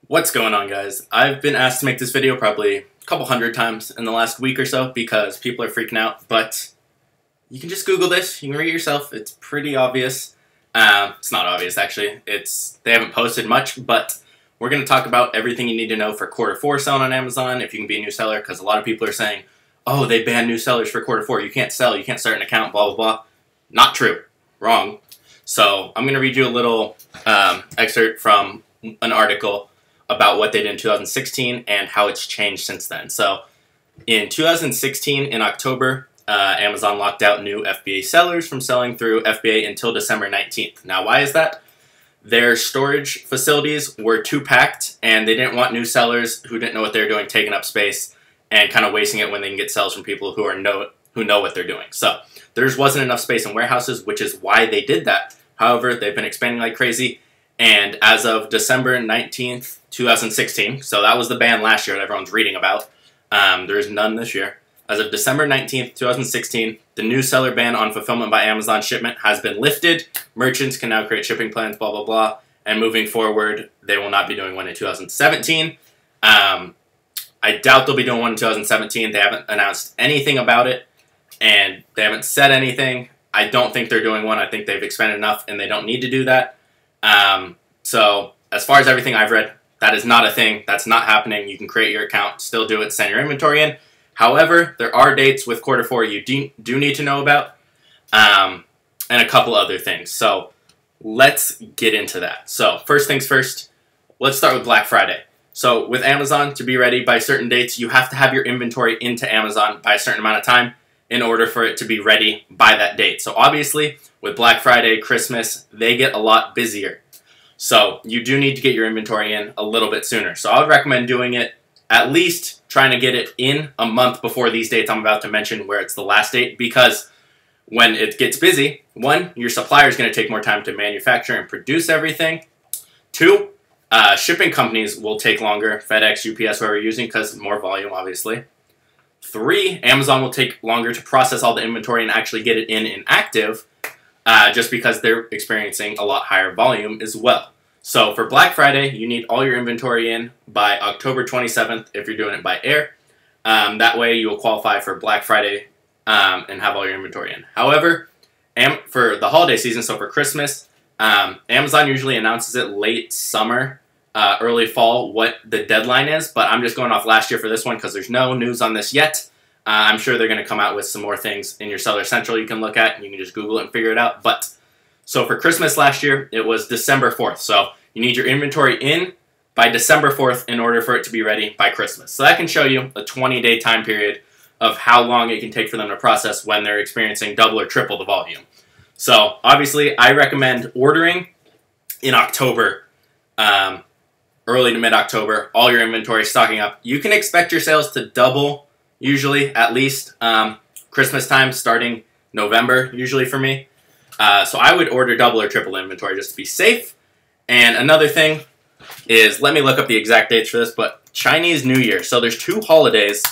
What's going on, guys? I've been asked to make this video probably a couple hundred times in the last week or so because people are freaking out, but you can just Google this, you can read it yourself, it's pretty obvious. It's not obvious actually, they haven't posted much, but we're going to talk about everything you need to know for Q4 selling on Amazon if you can be a new seller, because a lot of people are saying, oh, they banned new sellers for Q4, you can't sell, you can't start an account, blah blah blah. Not true. Wrong. So I'm going to read you a little excerpt from an article about what they did in 2016 and how it's changed since then. So in 2016, in October, Amazon locked out new FBA sellers from selling through FBA until December 19th. Now, why is that? Their storage facilities were too packed, and they didn't want new sellers who didn't know what they were doing taking up space and kind of wasting it when they can get sales from people who know what they're doing. So there wasn't enough space in warehouses, which is why they did that. However, they've been expanding like crazy, and as of December 19th, 2016, so that was the ban last year that everyone's reading about. There is none this year. As of December 19th, 2016, the new seller ban on fulfillment by Amazon Shipment has been lifted. Merchants can now create shipping plans, blah, blah, blah. And moving forward, they will not be doing one in 2017. I doubt they'll be doing one in 2017. They haven't announced anything about it, and they haven't said anything. I don't think they're doing one. I think they've expanded enough, and they don't need to do that. So as far as everything I've read, that is not a thing. That's not happening. You can create your account, still do it, send your inventory in. However, there are dates with Q4 you do need to know about, and a couple other things. So let's get into that. So first things first, let's start with Black Friday. So with Amazon, to be ready by certain dates, you have to have your inventory into Amazon by a certain amount of time in order for it to be ready by that date. So obviously, with Black Friday, Christmas, they get a lot busier. So you do need to get your inventory in a little bit sooner. So I would recommend doing it at least trying to get it in a month before these dates I'm about to mention, where it's the last date, because when it gets busy, one, your supplier is going to take more time to manufacture and produce everything. Two, shipping companies will take longer, FedEx, UPS, whoever you're using, because more volume, obviously. Three, Amazon will take longer to process all the inventory and actually get it in active, just because they're experiencing a lot higher volume as well. So for Black Friday, you need all your inventory in by October 27th if you're doing it by air. That way you will qualify for Black Friday and have all your inventory in. However, for the holiday season, so for Christmas, Amazon usually announces it late summer, early fall, what the deadline is, but I'm just going off last year for this one because there's no news on this yet. I'm sure they're going to come out with some more things in your Seller Central you can look at, and you can just Google it and figure it out. But so for Christmas last year, it was December 4th. So you need your inventory in by December 4th in order for it to be ready by Christmas. So that can show you a 20-day time period of how long it can take for them to process when they're experiencing double or triple the volume. So obviously, I recommend ordering in October, early to mid-October, all your inventory stocking up. You can expect your sales to double, usually, at least Christmas time, starting November, usually for me. So I would order double or triple inventory just to be safe. And another thing is, let me look up the exact dates for this, but Chinese New Year. So there's two holidays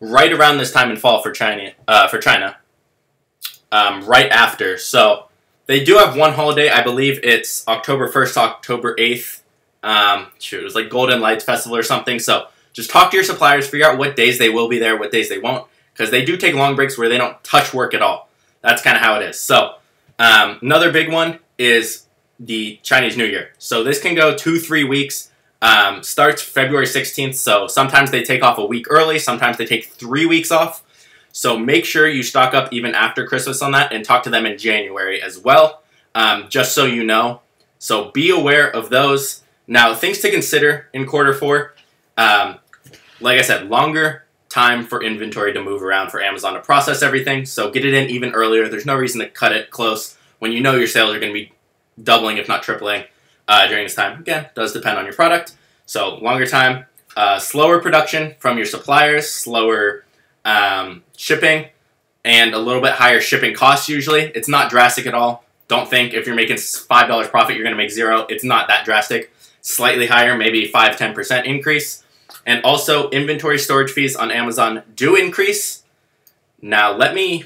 right around this time in fall for China, right after. So they do have one holiday. I believe it's October 1st to October 8th. It was like Golden Lights Festival or something. So just talk to your suppliers, figure out what days they will be there, what days they won't, because they do take long breaks where they don't touch work at all. That's kind of how it is. So another big one is the Chinese New Year. So this can go 2-3 weeks. Starts February 16th. So sometimes they take off a week early. Sometimes they take 3 weeks off. So make sure you stock up even after Christmas on that and talk to them in January as well, just so you know. So be aware of those. Now, things to consider in Q4. Like I said, longer time for inventory to move around for Amazon to process everything. So get it in even earlier. There's no reason to cut it close when you know your sales are going to be doubling, if not tripling, during this time. Again, it does depend on your product. So longer time, slower production from your suppliers, slower shipping, and a little bit higher shipping costs usually. It's not drastic at all. Don't think if you're making $5 profit, you're going to make $0. It's not that drastic. Slightly higher, maybe 5-10% increase. And also, inventory storage fees on Amazon do increase. Now, let me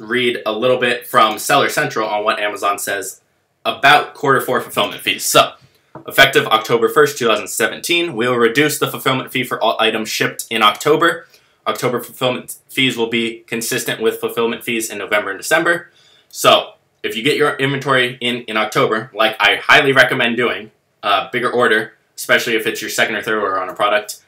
read a little bit from Seller Central on what Amazon says about Q4 fulfillment fees. So, Effective October 1st, 2017, we will reduce the fulfillment fee for all items shipped in October. October fulfillment fees will be consistent with fulfillment fees in November and December. So, if you get your inventory in October, like I highly recommend doing, bigger order, especially if it's your second or third order on a product,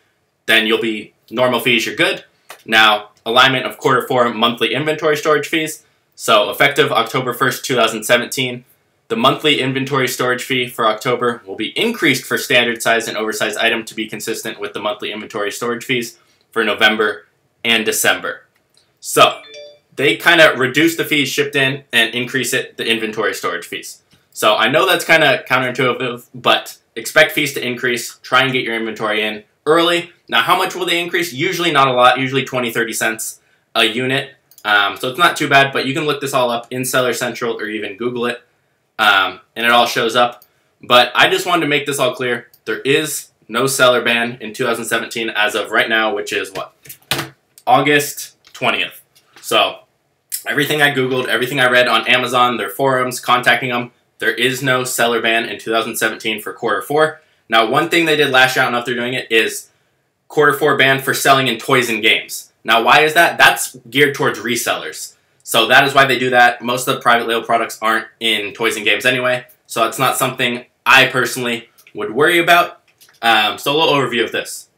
then you'll be normal fees, you're good. Now, alignment of Q4 monthly inventory storage fees. So, effective October 1st, 2017, the monthly inventory storage fee for October will be increased for standard size and oversized item to be consistent with the monthly inventory storage fees for November and December. So, they kind of reduce the fees shipped in and increase the inventory storage fees. So, I know that's kind of counterintuitive, but expect fees to increase. Try and get your inventory in early. Now, how much will they increase? Usually not a lot, usually 20-30 cents a unit. So it's not too bad, but you can look this all up in Seller Central or even Google it, and it all shows up. But I just wanted to make this all clear. There is no seller ban in 2017 as of right now, which is what? August 20th. So everything I Googled, everything I read on Amazon, their forums, contacting them, there is no seller ban in 2017 for Q4. Now, one thing they did last year, I don't know if they're doing it, is Q4 ban for selling in toys and games. Now, why is that? That's geared towards resellers. So that is why they do that. Most of the private label products aren't in toys and games anyway. So it's not something I personally would worry about. So a little overview of this.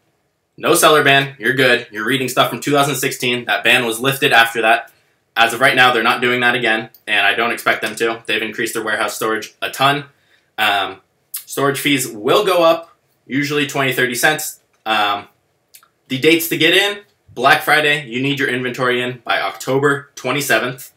No seller ban. You're good. You're reading stuff from 2016. That ban was lifted after that. As of right now, they're not doing that again, and I don't expect them to. They've increased their warehouse storage a ton. Storage fees will go up, usually 20-30 cents. The dates to get in, Black Friday, you need your inventory in by October 27th.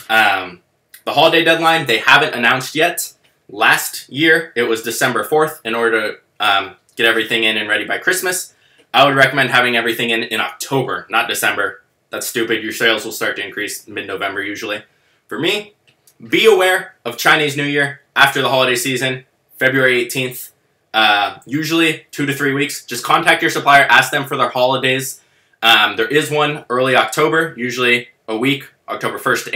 The holiday deadline, they haven't announced yet. Last year, it was December 4th in order to get everything in and ready by Christmas. I would recommend having everything in October, not December. That's stupid. Your sales will start to increase mid-November usually. For me, be aware of Chinese New Year after the holiday season, February 18th. Usually 2 to 3 weeks. Just contact your supplier, ask them for their holidays. There is one early October, usually a week, October 1st to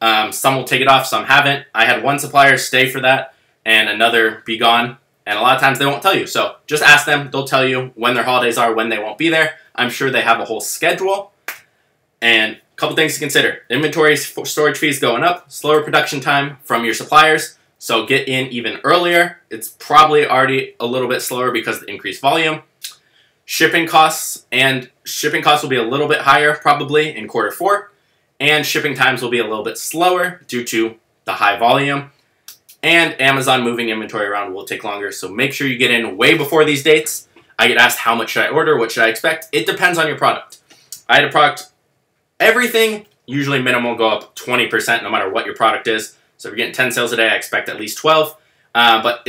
8th. Some will take it off, some haven't. I had one supplier stay for that and another be gone. And a lot of times they won't tell you. So just ask them. They'll tell you when their holidays are, when they won't be there. I'm sure they have a whole schedule. And a couple things to consider. Inventory storage fees going up, slower production time from your suppliers. So get in even earlier. It's probably already a little bit slower because of the increased volume. Shipping costs will be a little bit higher probably in Q4. And shipping times will be a little bit slower due to the high volume. And Amazon moving inventory around will take longer. So make sure you get in way before these dates. I get asked how much should I order, what should I expect? It depends on your product. I had a product, everything, usually minimum go up 20% no matter what your product is. So if you're getting 10 sales a day, I expect at least 12. But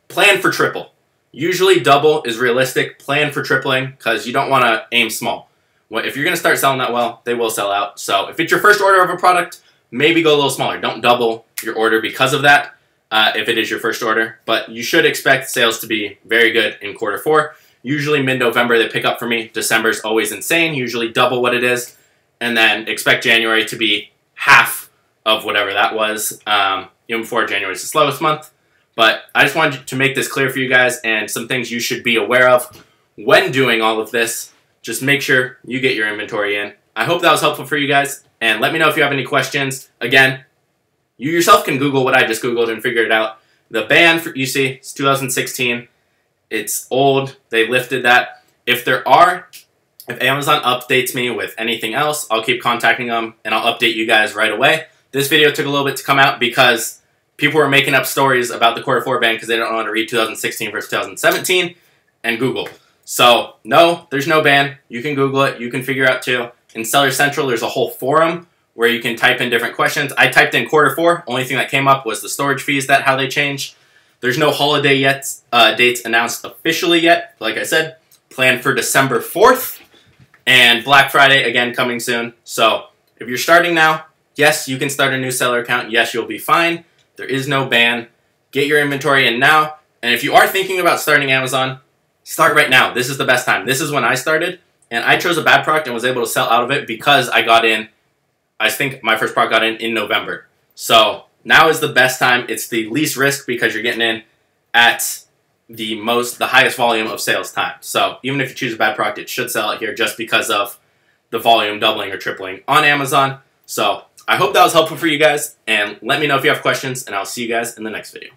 plan for triple. Usually double is realistic. Plan for tripling because you don't want to aim small. If you're going to start selling that well, they will sell out. So if it's your first order of a product, maybe go a little smaller. Don't double your order because of that if it is your first order. But you should expect sales to be very good in Q4. Usually mid-November they pick up for me. December's always insane, usually double what it is. And then expect January to be half of whatever that was. Even before January is the slowest month. But I just wanted to make this clear for you guys and some things you should be aware of when doing all of this. Just make sure you get your inventory in. I hope that was helpful for you guys. And let me know if you have any questions. Again, you yourself can Google what I just Googled and figure it out. The ban, you see, it's 2016. It's old. They lifted that. If Amazon updates me with anything else, I'll keep contacting them and I'll update you guys right away. This video took a little bit to come out because people were making up stories about the Q4 ban because they don't know how to read 2016 versus 2017 and Google. So, no, there's no ban. You can Google it. You can figure out too. In Seller Central, there's a whole forum where you can type in different questions. I typed in Q4. Only thing that came up was the storage fees, how they changed. There's no holiday dates announced officially yet. Like I said, plan for December 4th. And Black Friday, again, coming soon. So, if you're starting now, yes, you can start a new seller account. Yes, you'll be fine. There is no ban. Get your inventory in now. And if you are thinking about starting Amazon, start right now. This is the best time. This is when I started. And I chose a bad product and was able to sell out of it because I got in, I think my first product got in November. So now is the best time. It's the least risk because you're getting in at the highest volume of sales time. So even if you choose a bad product, it should sell out here just because of the volume doubling or tripling on Amazon. So I hope that was helpful for you guys, and let me know if you have questions, and I'll see you guys in the next video.